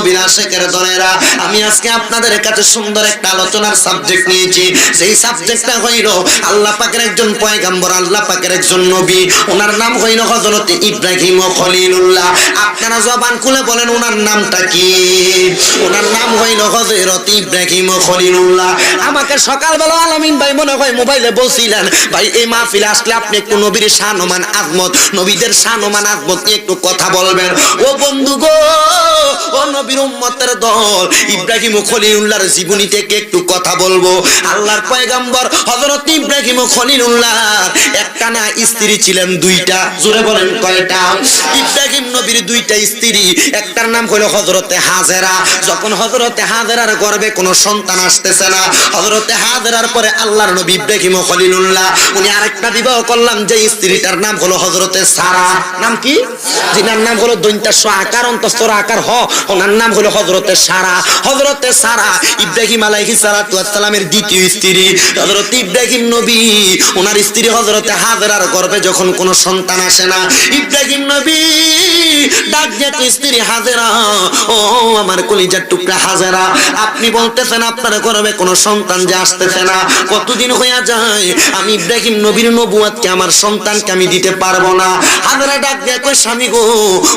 নবীর আশিকের দলেরা, আমি আজকে আপনাদের কাছে সুন্দর একটা আলোচনার সাবজেক্ট নিয়েছি। সেই সাবজেক্টটা হইল আল্লাহ পাকের একজন পয়গম্বর, আল্লাহ পাকের একজন নবী, ওনার নাম হইল হযরত ইব্রাহিম খলিলুল্লাহ। আপনারা জবান খুলে বলেন ওনার নামটা কি? ওনার নাম হইল হযরত ইব্রাহিম খলিলুল্লাহ। আমাকে সকালবেলা আলামিন ভাই মনে হয় মোবাইলে বলছিলেন, ভাই এই মাহফিলে আসলে আপনি একটু নবীর শানমান আজমত, নবীদের শানমান আজমত নিয়ে একটু কথা বলবেন। ও বন্ধু গো, ও নবীর উম্মতের দল, ইব্রাহিম খলিলুল্লাহর জীবনী থেকে একটু কথা বলবো। আল্লাহর পয়গম্বর হযরত ইব্রাহিম খলিলুল্লাহর একটা না স্ত্রী ছিলেন দুইটা। জোরে বলেন কয়টা? ইব্রাহিম নবীর দুইটা স্ত্রী, একটার নাম হলো হযরতে হাজেরা। যখন হযরতে হাজেরার গর্ভে কোনো সন্তান আসতেছে না, হযরতে হাজেরার পরে আল্লাহর নবী ইব্রাহিম খলিলুল্লাহ উনি আরেকটা বিবাহ করলাম, যে স্ত্রীটার নাম হলো হযরতে সারা। নাম কি? যিনার নাম হলো দৈন্তা আকার অন্তস্তর আকার হ, ওনার নাম হলো হযরতে সারা। হযরতে সারা ইব্রাহিম আলাইহিস সালাতু ওয়াস সালামের দ্বিতীয় স্ত্রী। হযরত ইব্রাহিম নবী ওনার স্ত্রী হযরতে হাজেরার গর্ভে যখন কোনো সন্তান আসে না, ইব্রাহিম নবী ডাক দিয়ে স্ত্রী হাজেরা, ও আমার কলিজার টুকরা হাজেরা, আপনি বলতেছেন আপনার গর্ভে কোনো সন্তান যে আসতেছে না, কতদিন হইয়া যায়, আমি ইব্রাহিম নবীর নবুয়তকে আমার সন্তানকে আমি দিতে পারবো না। হাজেরা ডাক দিয়ে কই, স্বামী গো,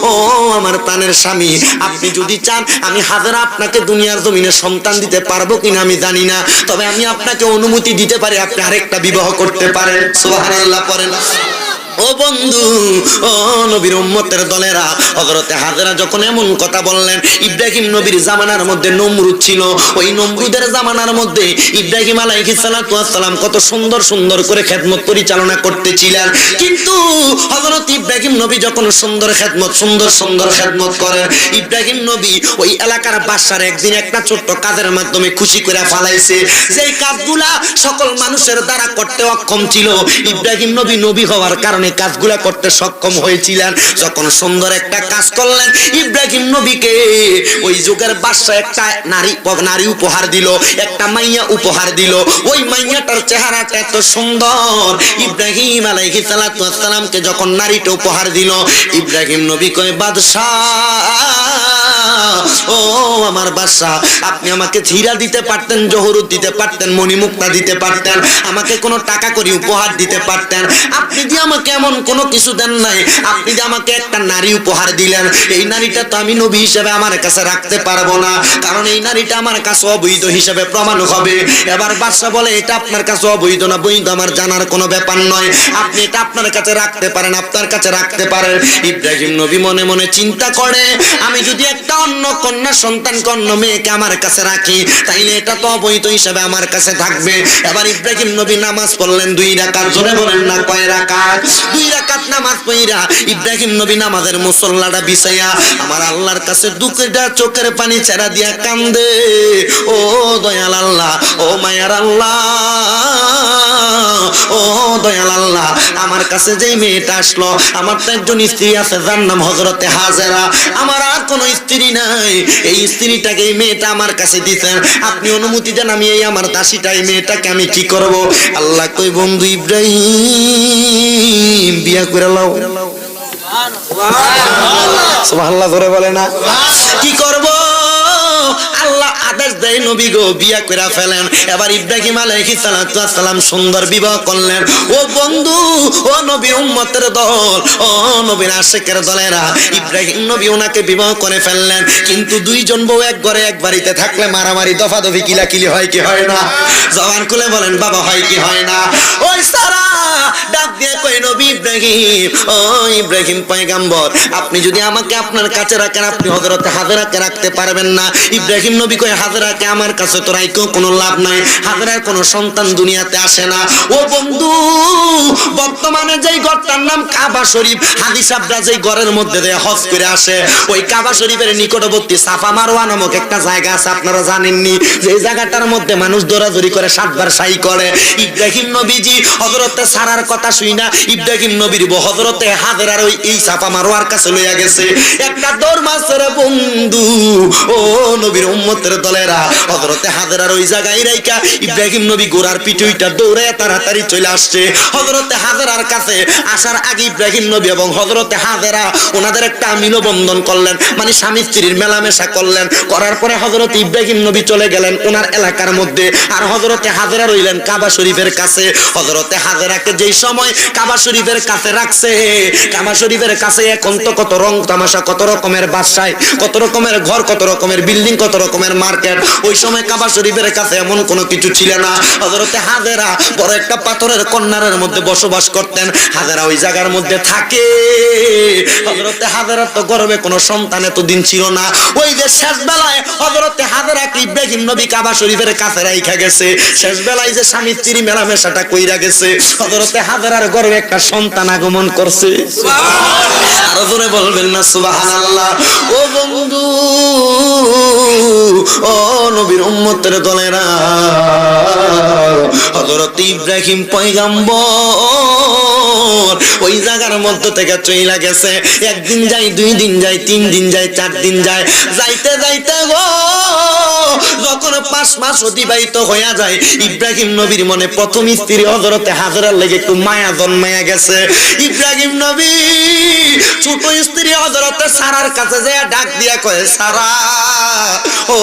ও আমার প্রাণের স্বামী, আপনি যদি চান আমি হাজেরা আপনাকে দুনিয়ার জমিনে সন্তান দিতে পারবো কিনা আমি জানি না, তবে আমি আপনাকে অনুমতি দিতে পারি আপনি আরেকটা বিবাহ করতে পারেন। সুবহানাল্লাহ পড়েন। ও বন্ধু, ও নবীর উম্মতের দলেরা, হযরতে হাজেরা যখন এমন কথা বললেন, ইব্রাহিম নবীর জামানার মধ্যে নমরুদ ছিল, ওই নমরুদের জামানার মধ্যে ইব্রাহিম আলাইহিস সালাতু ওয়াস সালাম কত সুন্দর সুন্দর করে খেদমত পরিচালনা করতেছিলেন। কিন্তু হযরত ইব্রাহিম নবী যখন সুন্দর খেদমত সুন্দর সুন্দর খেদমত করেন, ইব্রাহিম নবী ওই এলাকার বাদশার একদিন একটা ছোট্ট কাজের মাধ্যমে খুশি করে ফালাইছে, যেই কাজগুলা সকল মানুষের দ্বারা করতে অক্ষম ছিল, ইব্রাহিম নবী নবী হওয়ার কারণে কাজগুলা করতে সক্ষম হয়েছিলেন। যখন সুন্দর একটা কাজ করলেন, ইব্রাহিম নবীকে ওই যুগের বাদশা একটা নারী উপহার দিল, একটা মাইয়া উপহার দিল। ওই মাইয়াটার চেহারাটা এত সুন্দর, ইব্রাহিম আলাইহিস সালাতু ওয়াস সালামকে যখন নারীটা উপহার দিল, ইব্রাহিম নবী কয়, বাদশাহ, ও আমার বাদশাহ, আপনি আমাকে হীরা দিতে পারতেন, জহরত দিতে পারতেন, মণিমুক্তা দিতে পারতেন, আমাকে কোনো টাকা করে উপহার দিতে পারতেন, আপনি যে আমাকে এমন কোনো কিছু দেন নাই, আপনি যে আমাকে একটা নারী উপহার দিলেন, এই নারীটা তো আমি নবী হিসেবে আমার কাছে রাখতে পারবো না, কারণ এই নারীটা আমার কাছে অবৈধ হিসেবে প্রমাণ হবে। এবার বাদশা বলে, এটা আপনার কাছে অবৈধ না বৈধ আমার জানার কোনো ব্যাপার নয়, আপনি এটা আপনার কাছে রাখতে পারেন, আপনার কাছে রাখতে পারেন। ইব্রাহিম নবী মনে মনে চিন্তা করে, আমি যদি একটা অন্য কন্যা সন্তানকে, অন্য মেয়েকে আমার কাছে রাখি, তাইলে এটা তো অবৈধ হিসেবে আমার কাছে থাকবে। এবার ইব্রাহিম নবী নামাজ পড়লেন 2 রাকাত। জোরে বলেন না কয় রাকাত? 2 রাকাত নামাজ পড়া ইব্রাহিম নবী নামাজের মুসল্লাটা বিছাইয়া আমার আল্লাহর কাছে দুঃখটা চোখের পানি ছেড়া দিয়া কান্দে, ও দয়াল আল্লাহ, ও মায়ার আল্লাহ, ও দয়াল আল্লাহ, আমার কাছে যেই মেয়েটা আসলো, আমার তো একজন স্ত্রী আছে যার নাম হযরতে হাজেরা, আমার আর কোনো স্ত্রী নাই, এই স্ত্রীটাকে এই মেয়েটা আমার কাছে দিতেন, আপনি অনুমতি দেন আমি এই আমার দাসীটা এই মেয়েটাকে আমি কি করব? আল্লাহ কই, বন্ধু ইব্রাহিম বিয়া করে লাও। সুবহানাল্লাহ ধরে বলে না? কি করব? আল্লাহ আদেশ দেয়, নবী গো বিয়া করে ফেলেন। এবার ইব্রাহিম আলাইহিস সালাতু ওয়াস সালাম সুন্দর বিবাহ করলেন। ও বন্ধু, ও নবী উম্মতের দল, ও নবীর আশিকের দলেরা, ইব্রাহিম নবী ওনাকে বিবাহ করে ফেললেন। কিন্তু 2 জন বউ এক ঘরে এক বাড়িতে থাকলে মারামারি দফাদফি কিলাকিলি হয় কি হয় না? জবান খুলে বলেন বাবা, হয় কি হয় না? ওই সারা ডাক দিয়ে কই, নবী ইব্রাহিম, ও ইব্রাহিম পয়গম্বর, আপনি যদি আমাকে আপনার কাছে রাখেন, আপনি হযরত হাজেরাকে রাখতে পারবেন না। ইব্রাহিম নবী কয়, হাজেরাকে আমার কাছে তো রাইকেও কোনো লাভ নাই, হাজেরার কোনো সন্তান দুনিয়াতে আসে না। ও বন্ধু, বর্তমানে যেই ঘরটার নাম কাবা শরীফ, হাজি সাহেবরা যেই ঘরের মধ্যে দিয়ে হজ করে আসে, ওই কাবা শরীফের নিকটবর্তী সাফা মারওয়া নামক একটা জায়গা আছে, আপনারা জানেননি? যে জায়গাটার মধ্যে মানুষ দৌড়াদৌড়ি করে 7 বার সাই করে। ইব্রাহিম নবীজি হযরতে সারার কথা শুই না ইব্রাহিম নবীর হযরতে হাজেরার ওই এই চাপা মারোয়ার কাছে লইয়া গেছে। একটা দৌড় মারছে রে বন্ধু, ও নবীর উম্মতের দলেরা, হযরতে হাজেরার ওই জায়গায় রাইখা ইব্রাহিম নবী গোরার পিঠে উইঠা দৌড়ে তাড়াতাড়ি চলে আসছে। হযরতে হাজেরার কাছে আসার আগে ইব্রাহিম নবী এবং হযরতে হাজেরা ওনাদের একটা মিলবন্ধন করলেন, মানে স্বামী স্ত্রীর মেলামেশা করলেন। করার পরে হযরত ইব্রাহিম নবী চলে গেলেন ওনার এলাকার মধ্যে, আর হযরতে হাজেরা রইলেন কাবা শরীফের কাছে। হযরতে হাজেরাকে যেই সময় কাবা শরীফের কাছে রাখছে, কাবা শরীফের কাছে এখন তো কত রং তামাশা, কত রকমের বাসায়, কত রকমের ঘর, কত রকমের বিল্ডিং, কত রকমের মার্কেট। ওই সময় কাবা শরীফের কাছে এমন কোনো কিছু ছিল না। হযরতে হাজেরা বড় একটা পাথরের কন্যারের মধ্যে বসবাস করতেন। হাজেরা ওই জায়গার মধ্যে থাকে। হযরতে হাজেরা তো গর্ভে কোনো সন্তান এতদিন ছিল না। ওই যে শেষ বেলায় হযরতে হাজেরাকে ইব্রাহিম নবী কাবা শরীফের কাছে রাইখা গেছে। শেষ বেলায় যে স্বামী স্ত্রী মেলামেশাটা কইরা গেছে, হযরতে হাজেরার গর্ভে একটা সন্তান আগমন করছে। আরো জোরে বলবেন না সুবহানাল্লাহ। ও বন্ধু, ও নবীর উম্মতের দলেরা, হযরত ইব্রাহিম পয়গম্বর ওই জায়গার মধ্য থেকে চইলা গেছে। একদিন যায়, 2 দিন যায়, 3 দিন যায়, 4 দিন যায়। যাইতে যাইতে গো যখন 5 মাস অতিবাহিত হইয়া যায়, ইব্রাহিম নবীর মনে প্রথম স্ত্রী হযরতে হাজেরার লেগে একটু মায়া জন্মায়া গেছে। ইব্রাহিম নবী ছোট স্ত্রী হযরতে সারার কাছে যায় ডাক দিয়া কয়, সারা ও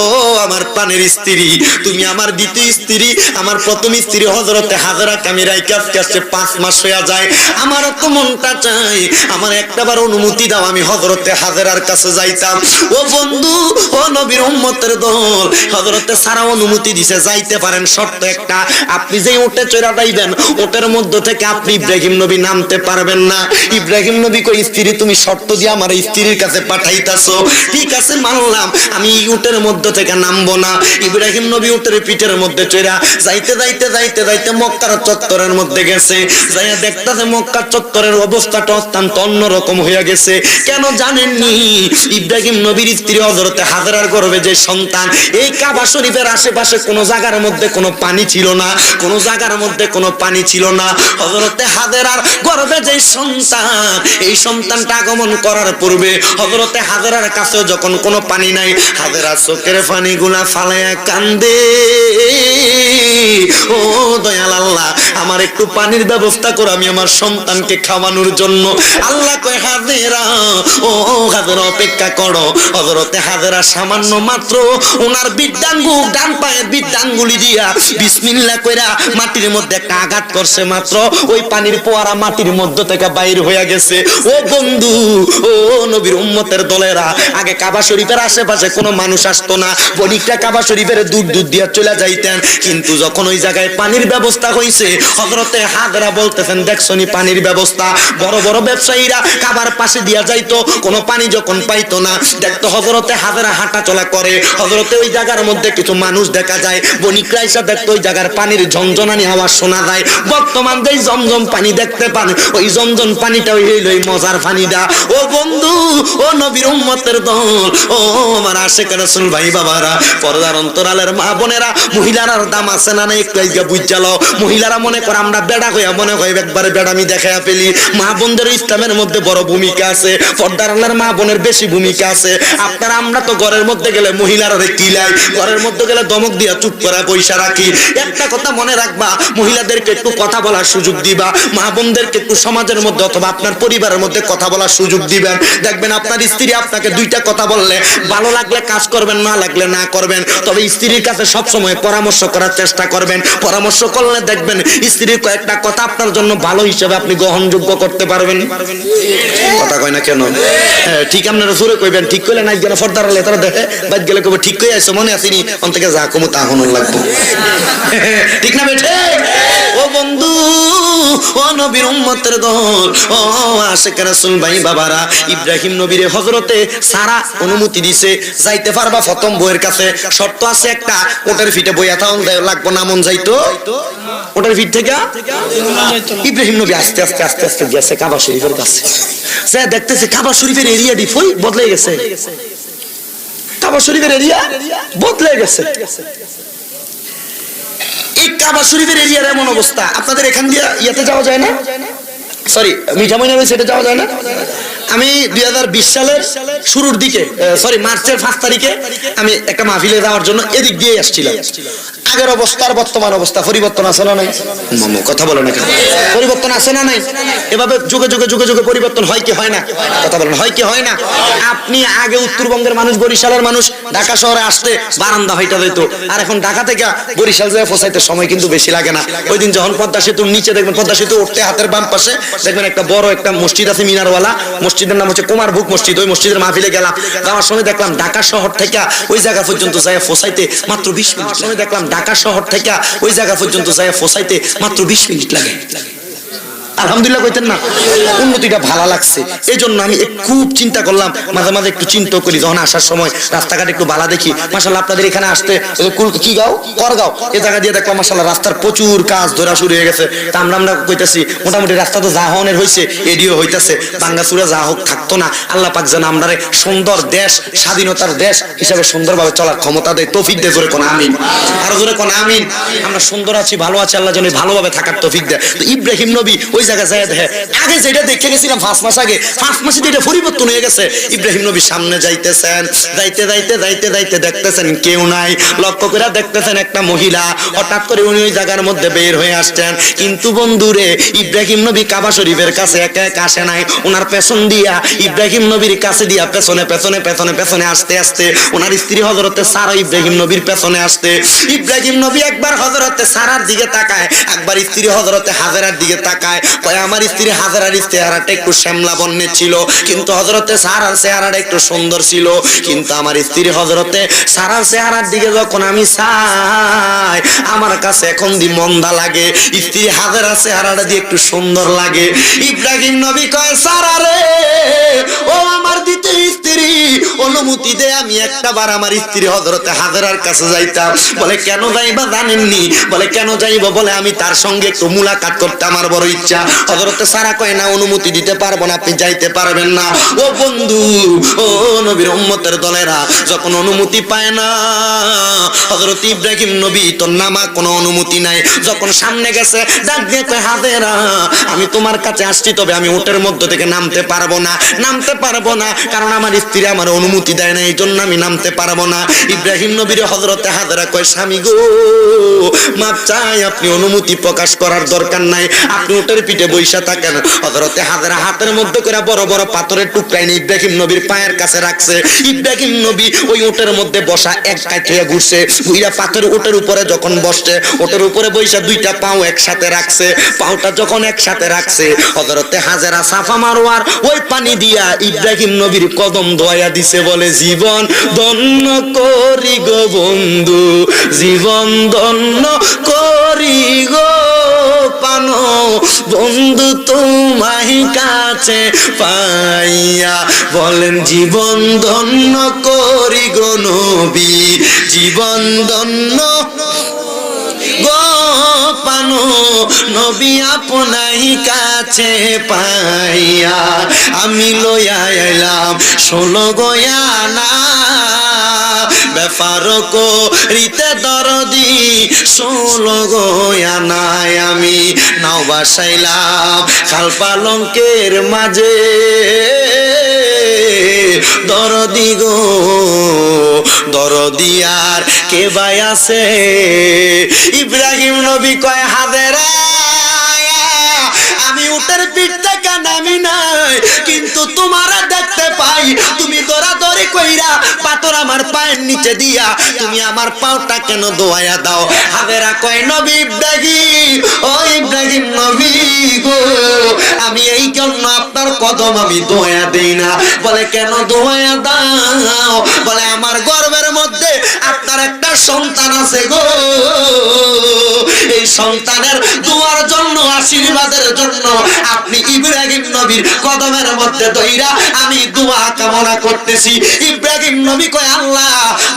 আমার প্রাণের স্ত্রী, তুমি আমার দ্বিতীয় স্ত্রী। আমার প্রথম স্ত্রী হযরতে হাজেরাকে আমি রাইখা আজকে 5 মাস হইয়া যায়। আমার তো মনটা চাই, আমার একটাবার অনুমতি দাও, আমি হযরতে হাজেরার কাছে যাইতাম। ও বন্ধু, ও নবীর উম্মতের দল, হযরতে সারা অনুমতি দিছে, যাইতে পারেন। শর্ত একটা, আপনি যে উটে চড়া যাইবেন ওটের মধ্য থেকে আপনি ইব্রাহিম নবী নামতে পারবেন না। ইব্রাহিম নবী কই, স্ত্রী তুমি শর্ত দিয়ে আমার স্ত্রীর কাছে পাঠাইতাছো, ঠিক আছে মানলাম, আমি উটের মধ্য থেকে নামবো না। ইব্রাহিম নবী উটের পিঠের মধ্যে চড়া যাইতে যাইতে যাইতে যাইতে মক্কার চত্বরের মধ্যে গেছে। যাইয়া দেখতাছে মক্কার চত্বরের অবস্থাটা অত্যন্ত অন্যরকম হইয়া গেছে। কেন জানেননি? ইব্রাহিম নবীর স্ত্রী হযরতে হাজেরার গর্ভে যে সন্তান, এই কাবা শরীফের আশেপাশে কোনো জায়গার মধ্যে কোনো পানি ছিল না, কোনো জায়গার মধ্যে কোনো পানি ছিল না। হযরতে হাজেরার গর্ভে যে সন্তান, এই সন্তানটা আগমন করার পূর্বে হযরতে হাজেরার কাছেও যখন কোনো পানি নাই, হাজেরা চোখের পানিগুলা ফালায়া কান্দে, ও দয়াল আল্লাহ, আমার একটু পানির ব্যবস্থা করো, আমি আমার সন্তানকে খাওয়ানোর জন্য। আল্লাহ কয়, হাজেরা, ও হাজেরা অপেক্ষা করো। হযরতে হাজেরা সামান্য মাত্র ওনার বৃদ্ধাঙ্গুল, ডান পায়ের বৃদ্ধাঙ্গুলি দিয়া বিসমিল্লাহ কইরা মাটির মধ্যে একটা আঘাত করছে, মাত্র ওই পানির ফোয়ারা মাটির মধ্য থেকে বাইর হইয়া গেছে। ও বন্ধু, ও নবীর উম্মতের দলেরা, আগে কাবা শরীফের আশেপাশে কোনো মানুষ আসতো না, বণিকরা কাবা শরীফের দূর দূর দিয়া চলে যাইতেন। কিন্তু যখন ওই জায়গায় পানির ব্যবস্থা হইছে, হযরতে হাজেরা বলতেছেন, দেখছনি পানির ব্যবস্থা, বড় বড় ব্যবসায়ীরা কাবার পাশে দিয়া যাইতো, কোনো পানি যখন পাইতো না, দেখতো হযরতে হাজেরা হাঁটা চলা করে, হযরতে ওই জায়গার মধ্যে কিছু মানুষ দেখা যায়, বণিকরা এসে দেখতো ওই জায়গার পানির ঝনঝনানি আওয়াজ শোনা যায়। বর্তমান যেই জমজম পানি দেখতে পান, ওই জমজম পানিটা হইল ওই মজার পানিটা। ও বন্ধু, ও নবীর উম্মতের দল, ও আমার আশিক রাসূল ভাই বাবারা, পর্দার অন্তরালের মা বোনেরা, মহিলার দাম আছে না একটু আইগা বুঝালো। মহিলারা মনে করে আমরা বেড়া হইয়া মনে হয় একবারে বেড়ামি দেখাইয়া ফেলি। মা বোনদের ইসলামের মধ্যে বড় ভূমিকা আছে, পর্দার আল্লাহর মা বোনের বেশি ভূমিকা আছে। আপনারা আমরা তো ঘরের মধ্যে গেলে মহিলারা কিলাই, ঘরের মধ্যে গেলে দমক দিয়া চুপ করা পয়সা রাখি। একটা কথা মনে রাখবা, মহিলাদেরকে একটু কথা বলার সুযোগ দিবা, মা বোনদেরকে একটু সমাজের মধ্যে অথবা আপনার পরিবারের মধ্যে কথা বলার সুযোগ দিবেন। দেখবেন আপনার স্ত্রী আপনাকে 2টা কথা বললে ভালো লাগলে কাজ করবেন, না লাগলে না করবেন, তবে স্ত্রীর কাছে সব সময় পরামর্শ করার চেষ্টা করবেন। পরামর্শ করলে দেখবেন স্ত্রীর কয়েকটা কথা আপনার জন্য ভালো হিসেবে আপনি গ্রহণযোগ্য করতে পারবেন। কথা কয় না কেন? হ্যাঁ, ঠিক আপনারা জোরে কইবেন, ঠিক কইলে নাই যেন ফর্দার হলে তারা দেখে বাদ গেলে কবে ঠিক কই আইছো, মনে আসেনি অন থেকে যা কমু তা হনন লাগবো, ঠিক না বেঠে? ও বন্ধু, ও নবীর উম্মতের দল, ও আশিক রাসূল ভাই বাবারা, ইব্রাহিম নবীরে হযরতে সারা অনুমতি দিছে, যাইতে পারবা প্রথম বউয়ের কাছে। শর্ত আছে একটা, ওটার ফিটে বইয়া থাও লাগবো না, মন যাইতো ওটার ফিট থেকে। ইব্রাহিম নবী আস্তে আস্তে আস্তে আস্তে গেছে কাবা শরীফের কাছে, সে দেখতেছে কাবা শরীফের এরিয়া ডিফই বদলে গেছে, কাবা শরীফের এরিয়া বদলে গেছে। এই কাবা শরীফের এরিয়ার এমন অবস্থা, আপনাদের এখান দিয়ে ইয়াতে যাওয়া যায় না, সরি মিঠামইনা রয়েছে, এটা যাওয়া যায় না। আমি 2020 সালের শুরুর দিকে, সরি মার্চের 5 তারিখে আমি একটা মাহফিলে যাওয়ার জন্য এদিক দিয়ে আসছিলাম। আগের অবস্থার বর্তমান অবস্থা পরিবর্তন আছে না নাই? মামু কথা বলো না কেন? পরিবর্তন আছে না নাই? এভাবে যুগে যুগে যুগে যুগে পরিবর্তন হয় কি হয় না? কথা বলেন, হয় কি হয় না? আপনি আগে উত্তরবঙ্গের মানুষ, বরিশালের মানুষ ঢাকা শহরে আসতে বারান্দা হইটা দিত, আর এখন ঢাকা থেকে বরিশাল যায় পৌঁছাইতে সময় কিন্তু বেশি লাগে না। ওই দিন যখন পদ্মা সেতুর নিচে দেখবেন, পদ্মা সেতু উঠতে হাতের বাম পাশে দেখবেন একটা বড় একটা মসজিদ আছে মিনারওয়ালা, মসজিদের নাম হচ্ছে কুমারভুক মসজিদ। ওই মসজিদের মাহফিলে গেলাম, যাওয়ার সময় দেখলাম ঢাকা শহর থেকে ওই জায়গা পর্যন্ত যায় পৌঁছাইতে মাত্র 20 মিনিট। সময় দেখলাম ঢাকা শহর থেকে ওই জায়গা পর্যন্ত যায় পৌঁছাইতে মাত্র 20 মিনিট লাগে। আলহামদুলিল্লাহ কইতেন না? উন্নতিটা ভালো লাগছে। এই জন্য আমি খুব চিন্তা করলাম, মাঝে মাঝে একটু চিন্তা করি, যখন আসার সময় রাস্তাঘাট একটু ভালো দেখি। মাশাআল্লাহ আপনাদের এখানে আসতে কি গাঁও, করগাঁও, এই জায়গা দিয়ে দেখলাম মাশাআল্লাহ রাস্তার প্রচুর কাজ ধরা শুরু হয়ে গেছে। তা আমরা কইতেছি মোটামুটি রাস্তা তো যা হনের হয়েছে, এডিও হইতেছে, ভাঙ্গাচুরা যা হোক থাকতো না। আল্লাহ পাক যেন আমরা সুন্দর দেশ, স্বাধীনতার দেশ হিসাবে সুন্দরভাবে চলার ক্ষমতা দেয়, তৌফিক দেয়। জোরে কোন আমিন, আরো জোরে কোন আমিন। আমরা সুন্দর আছি, ভালো আছি, আল্লাহ যেন ভালোভাবে থাকার তৌফিক দেয়। তো ইব্রাহিম নবী ওই জায়গায় যায় দেখে, আগে যেটা দেখে গেছিলাম 5 মাস আগে, 5 মাসে এটা পরিবর্তন হয়ে গেছে। ইব্রাহিম নবী সামনে যাইতেছেন, যাইতে যাইতে যাইতে যাইতে দেখতেছেন কেউ নাই। লক্ষ্য করে দেখতেছেন একটা মহিলা, হঠাৎ করে উনি ওই জায়গার মধ্যে বের হয়ে আসছেন। কিন্তু বন্ধুরে, ইব্রাহিম নবী কাবা শরীফের কাছে একা একা আসে নাই, ওনার পেছন দিয়া ইব্রাহিম নবীর কাছে দিয়া পেছনে পেছনে পেছনে পেছনে আসতে আসতে ওনার স্ত্রী হযরতে সারা ইব্রাহিম নবীর পেছনে আসতে, ইব্রাহিম নবী একবার হযরতে সারার দিকে তাকায়, একবার স্ত্রী হযরতে হাজেরার দিকে তাকায়। কয় আমার স্ত্রী হাজেরার চেহারাটা একটু শ্যামলা বর্ণের ছিল, কিন্তু হযরতে সারার চেহারাটা একটু সুন্দর ছিল। কিন্তু আমার স্ত্রী হযরতে সারার চেহারার দিকে যখন আমি চাই, আমার কাছে এখন দি মন্দা লাগে, স্ত্রী হাজেরার চেহারাটা দিয়ে একটু সুন্দর লাগে। ইব্রাহিম নবী কয় সারা রে, ও আমার দ্বিতীয় স্ত্রী, অনুমতি দে আমি একটাবার আমার স্ত্রী হযরতে হাজেরার কাছে যাইতাম। বলে কেন যাইবা জানেননি? বলে কেন যাইব? বলে আমি তার সঙ্গে একটু মুলাকাত করতে আমার বড় ইচ্ছা। হযরতে সারা কয় না, অনুমতি দিতে পারবো না, আপনি যাইতে পারবেন না। ও বন্ধু, ও নবীর উম্মতের দলেরা, যখন অনুমতি পায় না, হযরত ইব্রাহিম নবী তো নামা কোনো অনুমতি নাই, যখন সামনে গেছে ডাক দিয়ে কয় হাজেরা, আমি তোমার কাছে আসছি, তবে আমি উটের মধ্য থেকে নামতে পারবো না, নামতে পারবো না, কারণ আমার স্ত্রী আমার অনুমতি দেয় না, এই জন্য আমি নামতে পারবো না। ইব্রাহিম নবীর হযরতে হাজেরা কয় স্বামী গো, মাপ চাই, আপনি অনুমতি প্রকাশ করার দরকার নাই, আপনি উটের পিঠে বইসা থাকেন। হযরতে হাজেরা হাতের মধ্যে করে বড় বড় পাথরের টুকরা এনে ইব্রাহিম নবীর পায়ের কাছে রাখছে। ইব্রাহিম নবী ওই উটের মধ্যে বসা এক কাঠ হয়ে ঘুরছে, ঘুরা পাথর উটের উপরে যখন বসছে, উটের উপরে বইসা দুইটা পাও একসাথে রাখছে। পাওটা যখন একসাথে রাখছে, হযরতে হাজেরা সাফা মারওয়ার ওই পানি দিয়া ইব্রাহিম নবীর কদম ধোয়া দিছে। বলে জীবন ধন্য করি গো বন্ধু, জীবন ধন্য করি গো পানো বন্ধু তোমায় কাছে পাইয়া। বলেন জীবন ধন্য করি গো নবী, জীবন ধন্য গো পানো নবী আপনাই কাছে পাইয়া। আমি লইয়া এলাম 16 গয়ানা, ব্যাপার করিতে দরদি 16 গয়ানায় আমি নাও বাসাইলাম খাল পালঙ্কের মাঝে। দরদি গো দরদি আর কে ভাই আছে? ইব্রাহিম নবী কয় হাজেরা, আমি উটের পিঠ থেকে নামি নাই, কিন্তু তোমার দেখতে পাই তুমি দৌড়াদৌড়ি কইরা পাথর আমার পায়ের নিচে দিয়া তুমি আমার পাওটা কেন দোয়া দাও? হাজেরা কয় নবী ইব্রাহিম, ও ইব্রাহিম নবী গো, আমি এই জন্য আপনার কদম আমি দোয়া দেই না। বলে কেন দোয়া দাও? বলে আমার গর্ভের মধ্যে আপনার একটা সন্তান আছে গো, এই সন্তানের দোয়ার জন্য, আশীর্বাদের জন্য আপনি ইব্রাহিম নবীর কদমের মধ্যে ধইরা আমি দোয়া কামনা করতেছি। ইব্রাহিম নবী কয় আল্লাহ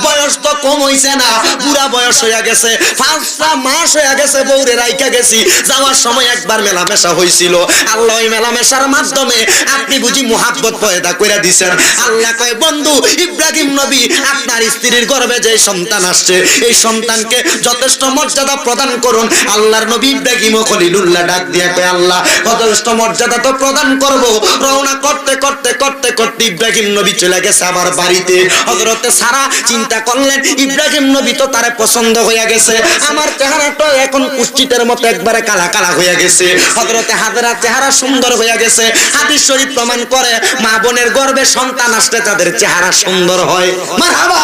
বয়স তো কম হইছে না, পুরা বয়স হইয়া গেছে, 5টা মাস হইয়া গেছে, বউরে রাইখা গেছি, যাওয়ার সময় একবার মেলামেশা হইছিল, আল্লাহ ওই মেলামেশার মাধ্যমে আপনি বুঝি মুহাব্বত পয়দা কইরা দিছেন। আল্লাহ কয় বন্ধু ইব্রাহিম নবী আপনার স্ত্রীর গর্ভে যে সন্তান আসছে এই সন্তানকে যথেষ্ট মর্যাদা প্রদান করুন। আল্লাহর নবী ইব্রাহিম খলিলুল্লাহ ডাক দিয়া কয় আল্লাহ যথেষ্ট মর্যাদা তো প্রদান করব। রওনা করতে করতে করতে করতে ইব্রাহিম নবী চলে গেছে আবার বাড়িতে। হযরতে সারা চিন্তা করলেন ইব্রাহিম নবী তো তারে পছন্দ হইয়া গেছে, আমার চেহারাটা এখন কুষ্টিতের মতো একবারে কালা কালা হইয়া গেছে, হযরতে হাজেরা চেহারা সুন্দর হইয়া গেছে। হাদিস শরীফ প্রমাণ করে মা বোনের গর্ভে সন্তান আসলে তাদের চেহারা সুন্দর হয়। মারহাবা।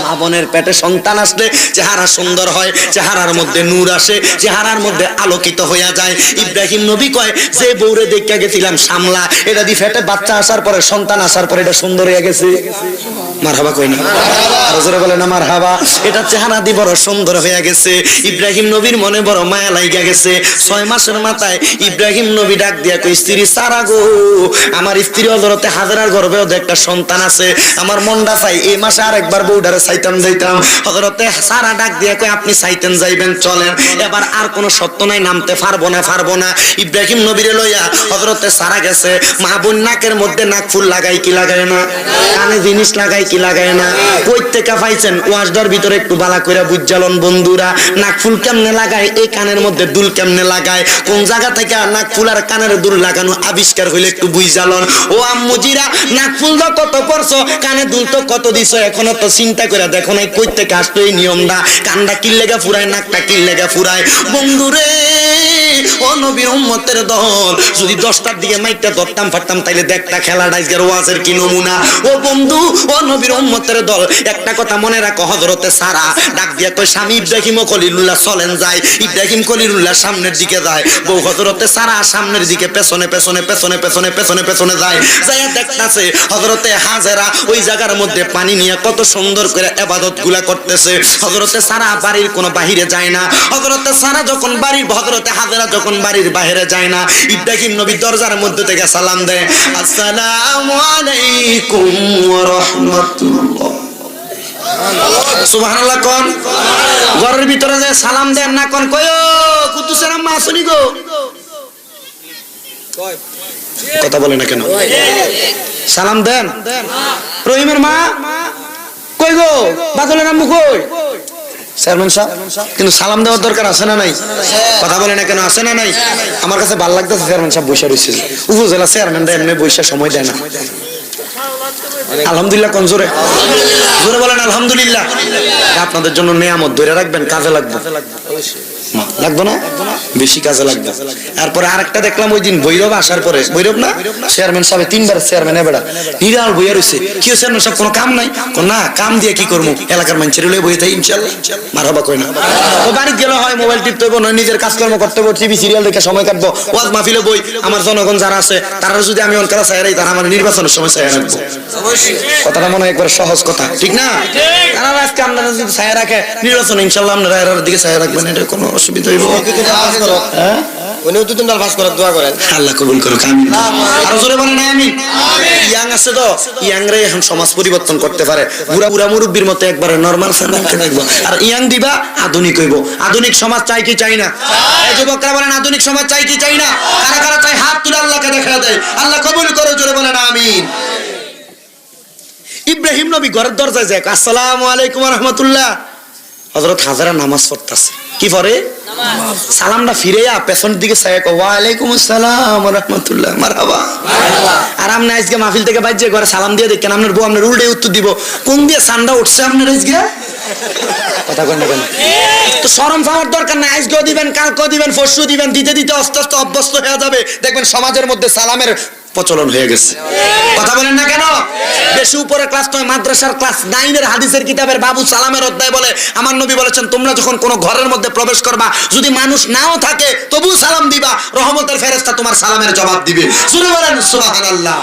মা বোনের পেটে সন্তান আসলে চেহারা সুন্দর হয়, চেহারার মধ্যে নূর আসে, চেহারার মধ্যে আলোকিত হইয়া যায়। ইব্রাহিম নবী কয় যে বউরে দেখা গেছিলাম সামলা, এটা দি ফেটে বাচ্চা আসার পরে সন্তান আসার পরে এটা সুন্দর হইয়া গেছে। মারহাবা কই না? আর জোরে বলে না মারহাবা। এটা চেহারা দি বড় সুন্দর হইয়া গেছে। ইব্রাহিম নবীর মনে বড় মায়া লাগা গেছে। 6 মাসের মাথায় ইব্রাহিম নবী ডাক দিয়া কই স্ত্রী সারা গো, আমার স্ত্রী হযরতে হাজেরার গর্ভেও একটা সন্তান আছে, আমার মনটা চাই এই মাসে আরেকবার বউডারে চাইতাম যাইতাম। হযরতে সারা ডাক দিয়া কই আপনি চাইতেন যাইবেন, চলেন, এবার আর কোনো সত্য নাই, নামতে পারবো না। ইব্রাহিম নবীরে লইয়া হযরতে সারা গেছে। মা বোন নাকের মধ্যে নাক ফুল লাগাই কি লাগায় না, কানে জিনিস লাগাই কি লাগায় না, কই থেকে পাইছেন ওয়াজদার ভিতরে একটু বালা কইরা বুঝালন বন্ধুরা। নাক ফুল কেমনে লাগায়, এই কানের মধ্যে দুল কেমনে লাগায়, কোন জায়গা থেকে নাক ফুল আর কানের দুল লাগানো আবিষ্কার হইলে একটু বুঝালন। ও আম্মুজিরা নাক ফুল তো কত পড়ছো, কানে দুল তো কত দিছো, এখনো তো চিন্তা করে দেখো নাই কই থেকে আসতো এই নিয়মটা। কানটা কি লেগা ফুরায়, নাকটা কি লেগা ফুরায়। বন্ধুরে ও নবীর উম্মতের দল, যদি 10টার দিকে মাইকটা ধরতাম পারতাম তাইলে দেখতা খেলা ডাইজগার ওয়াজের কি নমুনা। ও বন্ধু ও নবীর উম্মতের দল, একটা কথা মনে রাখো, হযরতে সারা ডাক দিয়া কই স্বামী ইব্রাহিম খলিলুল্লাহ চলেন যায়। ইব্রাহিম খলিলুল্লাহ সামনের দিকে যায়, বউ হযরতে সারা সামনের দিকে পেছনে পেছনে পেছনে পেছনে পেছনে পেছনে যায়। যাইয়া দেখতাছে হযরতে হাজেরা ওই জায়গার মধ্যে পানি নিয়ে কত সুন্দর করে ইবাদত গুলা করতেছে। হযরতে সারা বাড়ির কোনো বাহিরে যায় না। হযরতে সারা যখন বাড়ির, হযরতে হাজেরা যখন বাড়ির বাইরে যায় না, ইব্রাহিম নবী দরজার মধ্যে থেকে সালাম দেয়, আসসালামু আলাইকুম ওয়া রাহমাতুল্লাহ। সুবহানাল্লাহ কোন ঘরের ভিতরে যে সালাম দেন না কোন কয় কুদ্দুসের আম্মা আসুনি গো, কথা বলে না কেন? সালাম দেন। রহিমের মা কই গো, বাদলের আম্মু কই? চেয়ারম্যান সাহেব কিন্তু সালাম দেওয়ার দরকার আছে না নাই? কথা বলে না কেন, আছে না নাই? আমার কাছে ভালো লাগতেছে চেয়ারম্যান সাহেব বৈশা রয়েছে, উপজেলা চেয়ারম্যানরা এমনি বৈশা সময় দেয় না। আলহামদুলিল্লাহ কোন জোরে জোরে বলেন আলহামদুলিল্লাহ। আপনাদের জন্য নিয়ামত ধরে রাখবেন, কাজে লাগবে, লাগবে না বেশি কাজে লাগবে। তারপরে আরেকটা দেখলাম ওই দিন ভৈরব আসার পরে, ভৈরব না চেয়ারম্যান সাহেব 3বার চেয়ারম্যান এবেড়া নিরাল বইয়া রয়েছে। কি চেয়ারম্যান সাহেব কোনো কাম নাই? না কাম দিয়ে কি করবো, এলাকার মানুষের লয়ে বই থাকি ইনশাআল্লাহ। মারহাবা কই না? ও বাড়িতে গেলে হয় মোবাইল টিপতে হইব, নয় নিজের কাজকর্ম করতে হইব, টিভি সিরিয়াল দেখে সময় কাটবো, ওয়াজ মাহফিলে বই। আমার জনগণ যারা আছে তারা যদি আমি অনকারা চাই তারা আমার নির্বাচনের সময় চাই রাখবো। কথাটা মনে হয় একবার সহজ কথা, ঠিক না? তারা আজকে আপনারা যদি চাই রাখে নির্বাচন ইনশাআল্লাহ আপনারা এর দিকে চাই রাখবেন, এটা কোনো অসুবিধা হইব? হ্যাঁ উনি উত্তরদাল পাস করার দোয়া করেন, আল্লাহ কবুল করুক। আমিন। আর জোরে বলেন আমিন। ইয়াং আছে তো, ইয়াং রে এখন সমাজ পরিবর্তন করতে পারে। বুড়া মুরব্বির মতো একবারে নরমাল ফ্যামিলিকে দেখবো, আর ইয়াং দিবা আধুনিক হইব। আধুনিক সমাজ চাই কি চাই না? এই যুবকরা বলেন আধুনিক সমাজ চাই কি চাই না? কারা কারা চাই হাত তুলে আল্লাহকে দেখা দেয়, আল্লাহ কবুল করো, জোরে বলেন আমিন। ইব্রাহিম নবী ঘরের দরজায় যায়, আসসালামু আলাইকুম ওয়া রাহমাতুল্লাহ। হযরত হাজেরা নামাজ পড়তেছে, কি পড়ে? সালামটা ফিরেয়া পেছনের দিকে চাই, ওয়া আলাইকুম আসসালাম ওয়া রাহমাতুল্লাহ, মারহাবা। আর আপনি আজকে মাহফিল থেকে বাইরে ঘরে সালাম দিয়ে দেখেন আপনার বউ আপনার উল্টে উত্তর দিব, কোন দিয়ে সান্ডা উঠছে আপনার আজকে? কথা কন না কেন? তো শরম পাওয়ার দরকার নাই, আজকেও দিবেন, কালকেও দিবেন, পরশু দিবেন, দিতে দিতে আস্তে আস্তে অভ্যস্ত হয়ে যাবে। দেখবেন সমাজের মধ্যে সালামের প্রচলন হয়ে গেছে। কথা বলেন না কেন? বেশি উপরে ক্লাস নয়, মাদ্রাসার ক্লাস 9 হাদিসের কিতাবের বাবু সালামের অধ্যায় বলে আমার নবী বলেছেন তোমরা যখন কোন ঘরের মধ্যে প্রবেশ করবা, যদি মানুষ নাও থাকে তবু সালাম দিবা, রহমতের ফেরেশতা তোমার সালামের জবাব দিবে। সুবহানাল্লাহ সুবহানাল্লাহ।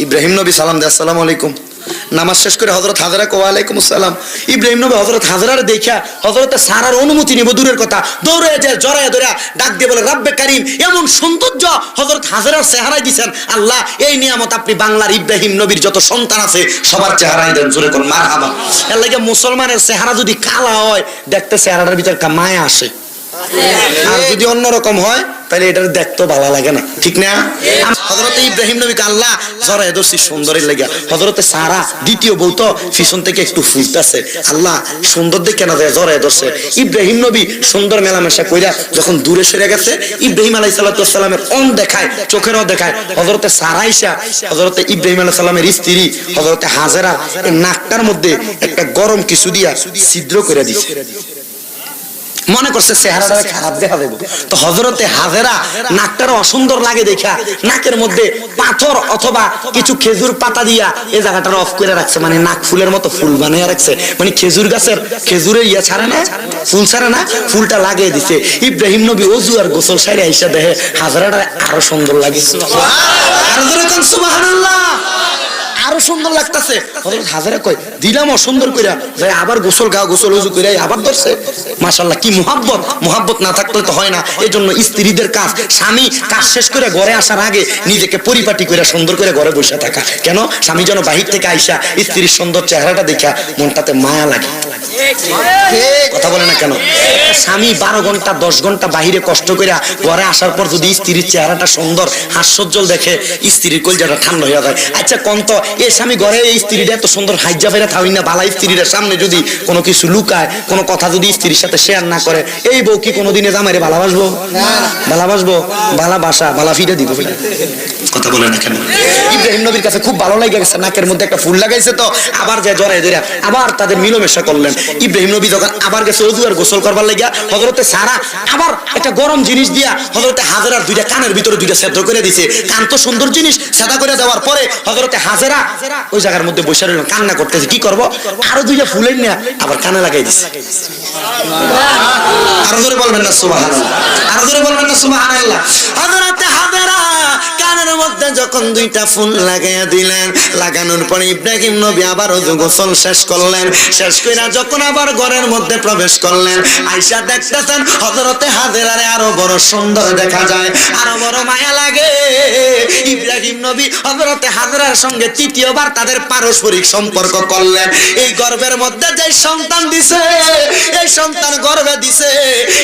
ইব্রাহিম নবী সালাম দেয়, আসসালামু আলাইকুম। নামাজ শেষ করে হযরত হাজেরা কো ওয়ালাইকুম আসসালাম। ইব্রাহিম নবী হযরত হাজেরার দেখা হযরত সারার অনুমতি নিব দূরের কথা, দৌড়ে যায় জড়ায় ধরে ডাক দিয়ে বলে রব্বে কারীম, এমন সৌন্দর্য হযরত হাজেরার চেহারায় দিয়েছেন আল্লাহ, এই নিয়ামত আপনি বাংলার ইব্রাহিম নবীর যত সন্তান আছে সবার চেহারায় দেন, জোরে কোন মারহাবা। এর লাগে মুসলমানের চেহারা যদি কালা হয় দেখতে চেহারাটার ভিতর মায়া আসে, আর যদি অন্যরকম হয় তাহলে এটা দেখতে ভালো লাগে না, ঠিক না? হযরত ইব্রাহিম নবীকে আল্লাহ জড়ায় ধরছি সুন্দরের লাগা। হযরতে সারা দ্বিতীয় বউ তো পিছন থেকে একটু ফুলতেছে, আল্লাহ সুন্দর দেখে না যায় জড়ায় ধরছে। ইব্রাহিম নবী সুন্দর মেলামেশা কইরা যখন দূরে সরে গেছে, ইব্রাহিম আলাইহিস সালামের অন দেখায়, চোখেরও দেখায়। হযরতে সারা আয়েশা হযরতে ইব্রাহিম আলাইহিস সালামের স্ত্রী হযরতে হাজেরা নাকটার মধ্যে একটা গরম কিছু দিয়া ছিদ্র করে দিছে, মনে করছে চেহারাটা খারাপ দেখা দেব। তো হযরতে হাজেরা নাকটার অসুন্দর লাগে দেখা নাকের মধ্যে পাথর অথবা কিছু খেজুর পাতা দিয়া এই জায়গাটা অফ করে রাখছে, মানে নাক ফুলের মতো ফুল বানিয়ে রাখছে, মানে খেজুর গাছের খেজুরের ইয়া ছাড়ে না, ফুল ছাড়ে না, ফুলটা লাগিয়ে দিছে। ইব্রাহিম নবী ওযু আর গোসল সাইরে আইসা দেখে হাজেরাটা আরো সুন্দর লাগে, আর জোরে কোন সুবহানাল্লাহ, আরো সুন্দর লাগতেছে। হযরত হাজেরা কয় দিলাম সুন্দর কইরা, ভাই আবার গোসল গাও, গোসল ওযু কইরা আবার ধরছে। মাশাআল্লাহ, কি মুহাব্বত, মুহাব্বত না থাকলে তো হয় না। এজন্য স্ত্রীদের কাজ, স্বামী কাজ শেষ করে ঘরে আসার আগে নিজেকে পরিপাটি কইরা সুন্দর করে ঘরে বসে থাকা। কেন? স্বামী যেন বাহির থেকে আইসা স্ত্রীর সুন্দর চেহারাটা দেখা মনটাতে মায়া লাগে। কথা বলে না কেন? স্বামী 12 ঘন্টা 10 ঘন্টা বাহিরে কষ্ট করে ঘরে আসার পর যদি স্ত্রীর চেহারাটা সুন্দর হাস্যোজ্জ্বল দেখে, স্ত্রীর কলজাটা ঠান্ডা হয়ে যায়। আচ্ছা কোন তো এই স্বামী ঘরে এই স্ত্রীটা এত সুন্দর হাইজা ফেরা থাউই না, বালা স্ত্রীর সামনে যদি কোনো কিছু লুকায়, কোনো কথা যদি স্ত্রীর সাথে শেয়ার না করে, এই বউ কি কোনোদিনে জামাইরে ভালোবাসবো? ভালোবাসবো? ভালোবাসা ভালা ফিরে দিব। কথা বলে না কেন? ইব্রাহিম নবীর কাছে খুব ভালো লাগে গেছে, নাকের মধ্যে একটা ফুল লাগাইছে, তো আবার যে জড়ায় ধরে আবার তাদের মিলমেশা করলেন। ইব্রাহিম নবী যখন আবার গেছে ওযু আর গোসল করবার লাগিয়া, হযরতে সারা আবার একটা গরম জিনিস দিয়া হযরতে হাজেরার দুইটা কানের ভিতরে দুইটা ছিদ্র করে দিয়েছে। কান তো সুন্দর জিনিস, সাদা করে দেওয়ার পরে হযরতে হাজেরা ওই জায়গার মধ্যে বসে রইলেন, কান্না করতেছে। কি করব? আরো দুইটা ফুলের নিয়ে আবার কানে লাগাই দিছে। আরো জোরে বলবেন না সুবহানাল্লাহ, আরো জোরে বলবেন না সুবহানাল্লাহ। হযরতে হাজেরা কানের মধ্যে যখন দুইটা ফুল লাগাইয়া দিলেন, লাগানোর পরে ইব্রাহিম নবী আবার ওযু গোসল শেষ করলেন। শেষ কইরা যখন আবার ঘরের মধ্যে প্রবেশ করলেন, আয়েশা দেখতেছেন হযরতে হাজেরারে আরো বড় সুন্দর দেখা যায়, আরো বড় মায়া লাগে। ইব্রাহিম নবী হযরতে হাজেরার সঙ্গে তৃতীয়বার তাদের পারস্পরিক সম্পর্ক করলেন। এই গর্ভের মধ্যে যে সন্তান দিছে, এই সন্তান গর্ভে দিছে,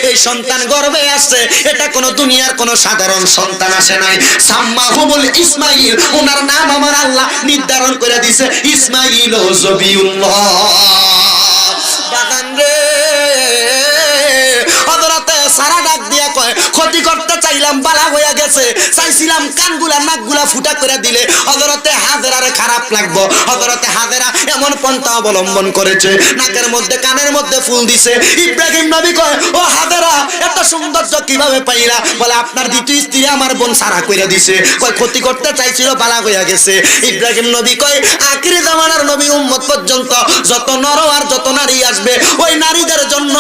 এই সন্তান গর্ভে আসছে, এটা কোন দুনিয়ার কোন সাধারণ সন্তান আসে নাই। সাম্মাহুমুল ইসমাঈল, ওনার নাম আমার আল্লাহ নির্ধারণ করে দিছে ইসমাঈল ও জবিউল্লাহ। বাগান রে হযরতে সারা ডাক দিয়া কয়, ক্ষতি করতে চাইলাম বালা হইয়া গেছে, চাইছিলাম কানগুলা নাকগুলা ফুটা করে দিলে হযরতে হাজেরারে খারাপ লাগবো। হযরতে হাজেরা এমন পন্থা অবলম্বন করেছে, নাকের মধ্যে কানের মধ্যে ফুল দিছে। ইব্রাহিম নবী কয়, ও হাজেরা এত সৌন্দর্য কিভাবে পাইলা? বলে আপনার দ্বিতীয় স্ত্রী আমার বোন সারা কইরা দিছে। কয় ক্ষতি করতে চাইছিল, বালা হইয়া গেছে। ইব্রাহিম নবী কয়, আখিরি জামানার নবী উম্মত পর্যন্ত যত নর আর যত নারী আসবে, ওই নারীদের জন্য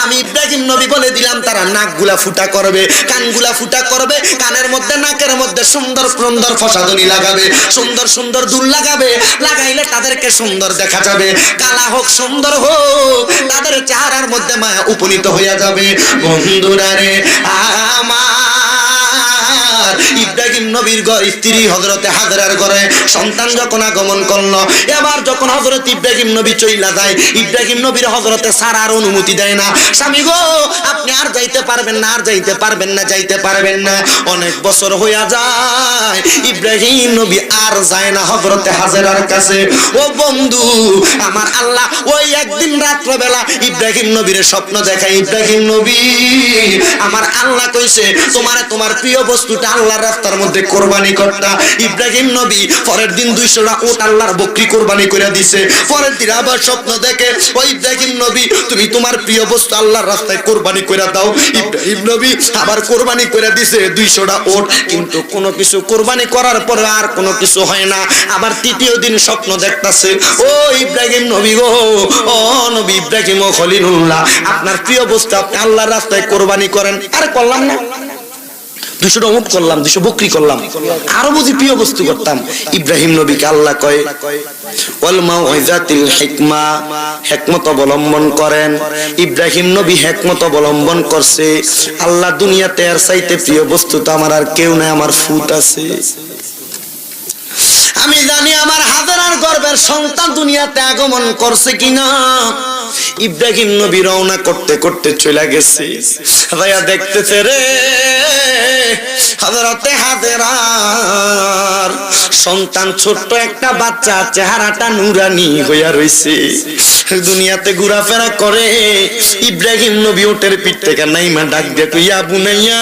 আমি ইব্রাহিম নবী বলে দিলাম তারা নাকগুলা ফুটা করবে, কানগুলা ফুটা করবে, কানের মধ্যে নাকের মধ্যে সুন্দর সুন্দর ফসাদনি লাগাবে, সুন্দর সুন্দর দুল লাগাবে, লাগাইলে তাদেরকে সুন্দর দেখা যাবে। কালা হোক সুন্দর হোক, তাদের চেহারার মধ্যে মায়া উপনীত হইয়া যাবে। বন্ধুরা রে আমার, ইব্রাহিম নবীর স্ত্রী হযরতে হাজেরার ঘরে সন্তান যখন আগমন করলো, এবার যখন হযরত ইব্রাহিম নবী চইলা যায়, ইব্রাহিম নবীর হযরতে সারার অনুমতি দেয় না। স্বামী গো, আপনি আর যাইতে পারবেন না, আর যাইতে পারবেন না, যাইতে পারবেন না। অনেক বছর হইয়া যায়, ইব্রাহিম নবী আর যায় না হযরতে হাজেরার কাছে। ও বন্ধু আমার, আল্লাহ ওই একদিন রাত্রবেলা ইব্রাহিম নবীর স্বপ্ন দেখায়। ইব্রাহিম নবী আমার আল্লাহ কইছে তোমার প্রিয় বস্তুটা আল্লাহর রাস্তার মধ্যে কোরবানি করতা। ইব্রাহিম নবী পরের দিন 200টা উট আল্লাহর বকরি কোরবানি করে দিছে। পরের দিন আবার স্বপ্ন দেখে, ও ইব্রাহিম নবী তুমি তোমার প্রিয় বস্তু আল্লাহর রাস্তায় কোরবানি করে দাও। ইব্রাহিম নবী আবার কোরবানি করে দিছে 200টা উট, কিন্তু কোনো কিছু কোরবানি করার পরে আর কোনো কিছু হয় না। আবার তৃতীয় দিন স্বপ্ন দেখতাছে, ও ইব্রাহিম নবী গো, ও নবী ইব্রাহিম ও খলিলুল্লাহ, আপনার প্রিয় বস্তু আপনি আল্লাহর রাস্তায় কোরবানি করেন। আর করলাম না, 200টা উট করলাম, 200 বকরি করলাম, আরো বুঝি প্রিয় বস্তু করতাম। ইব্রাহিম নবীকে আল্লাহ কয় ওয়াল মাউইজাতিল হিকমা, হিকমত অবলম্বন করেন। ইব্রাহিম নবী হিকমত অবলম্বন করছে। আল্লাহ দুনিয়াতে আর চাইতে প্রিয় বস্তু তো আমার আর কেউ নাই, আমার ফুট আছে। আমি জানি আমার হাজেরার গর্ভের সন্তান দুনিয়াতে আগমন করছে কিনা। ইব্রাহিম নবী রওনা করতে করতে চলে গেছে, ভাইয়া দেখতেছে রে হযরতে হাজেরার সন্তান ছোট্ট একটা বাচ্চা, চেহারাটা নুরানি হইয়া রইছে, দুনিয়াতে ঘোরাফেরা করে। ইব্রাহিম নবী ওটের পিঠ থেকে নাইমা ডাক দিয়ে কইয়া বুনাইয়া,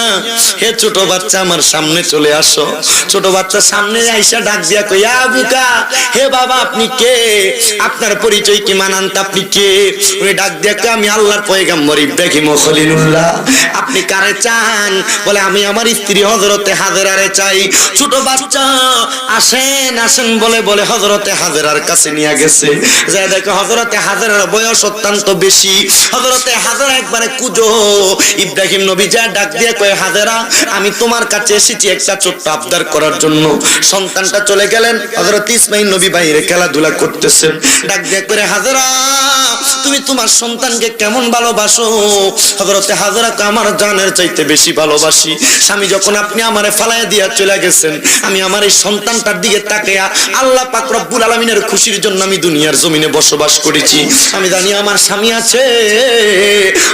হে ছোট বাচ্চা আমার সামনে চলে আসো। ছোট বাচ্চা সামনে আইসা ডাক দিয়া কইয়া বুকা, হে বাবা আপনি কে, আপনার পরিচয় কি মানান, আপনি কে? ওই ডাক দিয়া কই আমি আল্লাহর পয়গম্বর ইব্রাহিম খলিলুল্লাহ। আপনি কারে চান? বলে আমি আমার স্ত্রী হযরতে হাজেরারে চাই। ছোট বাচ্চা আসেন আসেন বলে বলে হযরতে হাজেরার কাছে নিয়ে গেছে। যা দেখো হযরতে হাজেরার বয়স অত্যন্ত বেশি, হযরতে হাজেরা একবারে কুজো। ইব্রাহিম নবী যা ডাক দিয়ে কয় হাজেরা আমি তোমার কাছে এসেছি একটা ছোট্ট আবদার করার জন্য। সন্তানটা চলে গেলেন, হযরত ইসমাঈল নবী বাইরে খেলাধুলা করতেছেন। ডাক দিয়ে করে হাজেরা তুমি তোমার সন্তানকে কেমন ভালোবাসো? হযরতে হাজেরা আমার জানের চাইতে বেশি ভালোবাসি। স্বামী যখন আপনি আমারে ফালাইয়া দিয়া চলে গেছেন, আমি আমার এই সন্তানটার দিকে তাকিয়া আল্লাহ পাক রব্বুল আলামিনের খুশির জন্য আমি দুনিয়ার জমিনে বসবাস করেছি। আমি জানি আমার স্বামী আছে,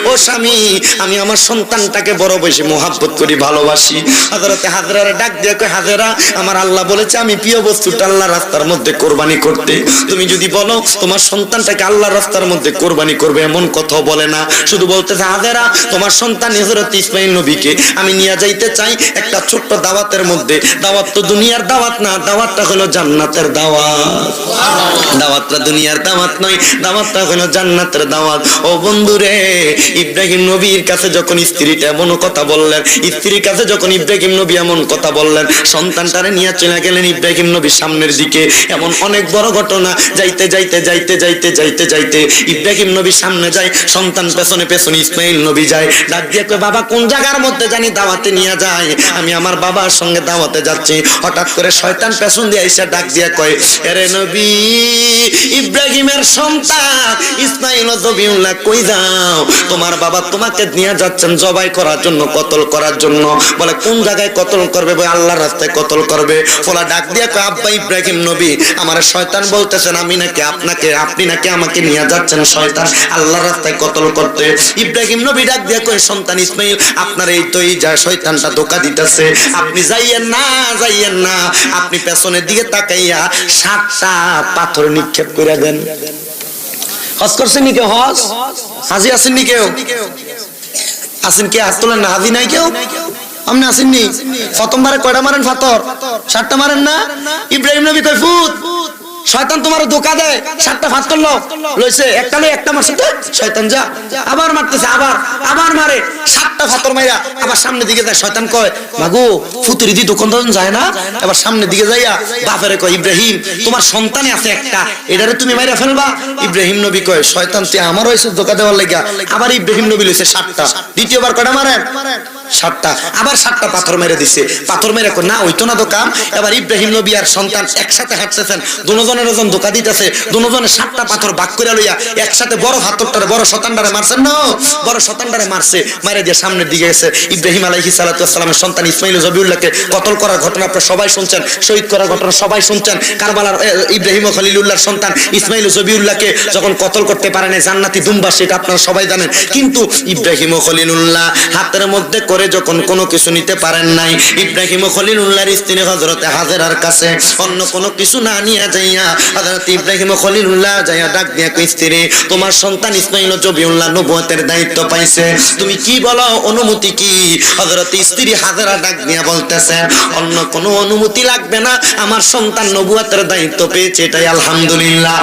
ও স্বামী আমি আমার সন্তানটাকে বড় বেশি মোহাব্বত করি, ভালোবাসি। হযরতে হাজেরারে ডাক দিয়ে কয় হাজেরা আমার আল্লাহ বলেছে আমি প্রিয় বস্তুটা আল্লাহর রাস্তার মধ্যে কোরবানি করতে। তুমি যদি বলো তোমার সন্তানটাকে আল্লাহর রাস্তার মধ্যে কোরবানি করবে, এমন কথা বলে না, শুধু বলতেছে হাজেরা তোমার সন্তান হযরত ইসমাঈল নবীকে আমি নিয়ে যাইতে চাই একটা ছোট্ট দাওয়াতের মধ্যে। দাওয়াত তো দুনিয়ার দাওয়াত না, দাওয়াতটা হলো জান্নাতের দাওয়াত। দাওয়াতটা দুনিয়ার দাওয়াত নয়, দাওয়াতটা হলো জান্নাতের দাওয়াত। ও বন্ধুরে, ইব্রাহিম নবীর কাছে যখন স্ত্রীটা এমন কথা বললেন, স্ত্রীর কাছে যখন ইব্রাহিম নবী এমন কথা বললেন, সন্তানটারে নিয়ে চলে গেলেন ইব্রাহিম নবীর সামনের দিকে। এমন অনেক বড় ঘটনা, যাইতে যাইতে যাইতে যাইতে যাইতে যাইতে ইব্রাহিম নবীর সামনে যায়, সন্তান পেছনে পেছনে ইসমাঈল নবী যায়। ডাক দিয়ে কয় বাবা কোন জায়গার মধ্যে জানি দাওয়াতে নিয়ে যায়, আমি আমার বাবার সঙ্গে দাওয়াতে যাচ্ছি। হঠাৎ করে শয়তান পেছন দিয়ে এসে ডাক দিয়ে কয় আরে নবী ইব্রাহিমের সন্তান ইসমাঈল জবিউল্লাহ কই যাও? তোমার বাবা তোমাকে নিয়ে যাচ্ছেন জবাই করার জন্য, কতল করার জন্য। বলে কোন জায়গায় কতল করবে? বলে আল্লাহর রাস্তায় কতল করবে। ওলা ডাক দিয়ে কয় আব্বা ইব্রাহিম নবী আমার শয়তান বলতেছেন আমি নাকি আপনাকে, আপনি নাকি আমাকে নিয়ে যাচ্ছেন শয়তান আল্লাহর রাস্তায় কতল করতে। ইব্রাহিম নবী ডাক দিয়ে কয় সন্তান ইসমাঈল আপনার এই তো এই যা শয়তানটা ধোঁকা দিতেছে, আপনি যাইয়েন না যাইয়েন না, আপনি পেছনের দিকে তাকাইয়া 7টা পাথর নিক্ষেপ করে দেন। হজ করছেন নি কেউ? হজ হাজি আছেন নি কেউ? আছেন কে? হাত তোলেন না। হাজি নাই কেউ? আপনি আসেননি? প্রথমবারে কয়টা মারেন পাথর? 7টা মারেন না? ইব্রাহিম নবী কয় ফুট শয়তান তোমার ধোঁকা দেয়, 7টা ফাঁস করলো লইছে, একটা লই একটা মারছে তো শয়তান যা আবার মারতেছে, আবার আবার মারে, 7টা পাথর মাইরা আবার সামনের দিকে যায়। শয়তান কয় মাগো ফুতুরি দি দোকানদার যায় না? আবার সামনের দিকে যাইয়া বাপেরে কয় ইব্রাহিম তোমার সন্তানে আছে একটা, এটারে তুমি মাইরা ফেলবা। ইব্রাহিম নবী কয় শয়তান তুই আমার হইছে ধোঁকা দেওয়ার লাগা। আবার ইব্রাহিম নবী লইছে 7টা, দ্বিতীয়বার কয়টা মারেন? 7টা, আবার 7টা পাথর মেরে দিছে। পাথর মেরে কয় না হইতো না দোকান। এবার ইব্রাহিম নবী আর সন্তান একসাথে হাঁটতেছেন, দুজনের ওজন ধোঁকা দিতেছে, দুজনে 7টা পাথর ভাগ করে লইয়া একসাথে বড় পাথরটারে বড় শতানটারে মারছেন না, বড় শতানটারে মারছে, মারে দিয়ে সামনের দিকে গেছে। ইব্রাহিম আলাইহিস সালাতু ওয়াস সালামের সন্তান ইসমাঈল জবিউল্লাহকে কতল করার ঘটনা আপনারা সবাই শুনছেন, শহীদ করার ঘটনা সবাই শুনছেন। কারবালার ইব্রাহিম খলিলুল্লাহর সন্তান ইসমাঈল জবিউল্লাহকে যখন কতল করতে পারে না জান্নাতি দুম্বা, সেটা আপনারা সবাই জানেন। কিন্তু ইব্রাহিম খলিলুল্লাহ হাতের মধ্যে করে যখন কোনো কিছু নিতে পারেন নাই, ইব্রাহিম খলিলুল্লাহর স্ত্রী হযরতে হাজেরার কাছে অন্য কোনো কিছু না নিয়ে যাইয়া হযরত ইব্রাহিম খলিলুল্লাহ যাইয়া ডাক দিয়া কই স্ত্রী তোমার সন্তান ইসমাঈল জবিউল্লাহ নবুয়তের দায়িত্ব পাইছে, তুমি কি বলো, অনুমতি কি? হযরত স্ত্রী হাজেরা ডাক দিয়া বলতেছে অন্য কোনো অনুমতি লাগবে না, আমার সন্তান নবুয়তের দায়িত্ব পেয়েছে, এটাই আলহামদুলিল্লাহ।